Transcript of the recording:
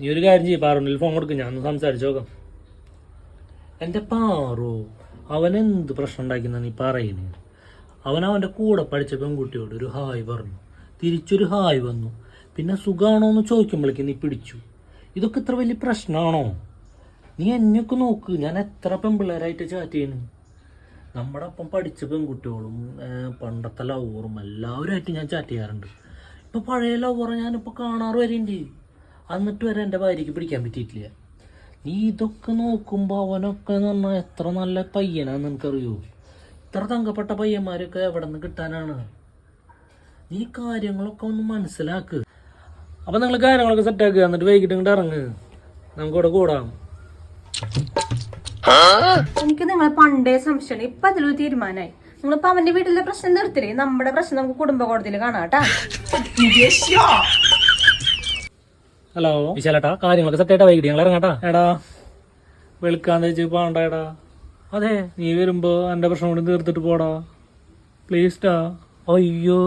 നീ ഒരു കാര്യം ചെയ്യും, പാറുണ്ടിൽ ഫോൺ കൊടുക്കും, ഞാൻ ഒന്ന് സംസാരിച്ചു നോക്കാം. എൻ്റെ പാറു അവനെന്ത് പ്രശ്നം ഉണ്ടാക്കുന്ന നീ പറയുന്നത്? അവൻ്റെ കൂടെ പഠിച്ച പെൺകുട്ടിയോട് ഒരു ഹായ് പറഞ്ഞു, തിരിച്ചൊരു ഹായ് വന്നു, പിന്നെ സുഖമാണോ എന്ന് ചോദിക്കുമ്പോഴേക്കും നീ പിടിച്ചു. ഇതൊക്കെ ഇത്ര വലിയ പ്രശ്നമാണോ? നീ എന്നെയൊക്കെ നോക്ക്, ഞാൻ എത്ര പെൺപിള്ളേരായിട്ട് ചാറ്റ് ചെയ്യുന്നു. നമ്മുടെ ഒപ്പം പഠിച്ച പെൺകുട്ടികളും പണ്ടത്തെ ലവറും എല്ലാവരുമായിട്ട് ഞാൻ ചാറ്റ് ചെയ്യാറുണ്ട്. ഇപ്പോൾ പഴയ ലവറെ ഞാനിപ്പോൾ കാണാറ് വരെയുണ്ട്. എന്നിട്ട് വരെ എൻ്റെ ഭാര്യയ്ക്ക് പിടിക്കാൻ പറ്റിയിട്ടില്ല. നീ ഇതൊക്കെ നോക്കുമ്പോൾ അവനൊക്കെ എന്ന് പറഞ്ഞാൽ എത്ര നല്ല പയ്യനാന്ന് നിനക്കറിയോ? ഇത്ര തങ്കപ്പെട്ട പയ്യന്മാരൊക്കെ എവിടെ നിന്ന് കിട്ടാനാണ്? നീ കാര്യങ്ങളൊക്കെ ഒന്ന് മനസ്സിലാക്ക്. അപ്പം നിങ്ങൾ കാര്യങ്ങളൊക്കെ സെറ്റാക്കുക, എന്നിട്ട് വൈകിട്ട് ഇങ്ങോട്ട് ഇറങ്ങ്, നമുക്കിവിടെ കൂടാം. എനിക്ക് നിങ്ങളെ പണ്ടേ സംശയം, ഇപ്പൊ അതിലൊരു തീരുമാനമായി. നിങ്ങളിപ്പോ അവന്റെ വീട്ടിലെ പ്രശ്നം നിർത്തില്ലേ, നമ്മുടെ പ്രശ്നം നമുക്ക് കുടുംബ കോടതിയിൽ കാണാട്ടാ. ഹലോ വിശാലേട്ടാ, കാര്യങ്ങളൊക്കെ സെറ്റായിട്ടാ, വൈകിട്ട് ഞങ്ങൾ ഇറങ്ങാട്ടാ. എടാ വെളുക്കാന്ന് വെച്ച് പോകണ്ട എടാ. അതെ, നീ വരുമ്പോ എന്റെ പ്രശ്നം കൊണ്ട് തീർത്തിട്ട് പോടാ പ്ലീസ്റ്റാ. അയ്യോ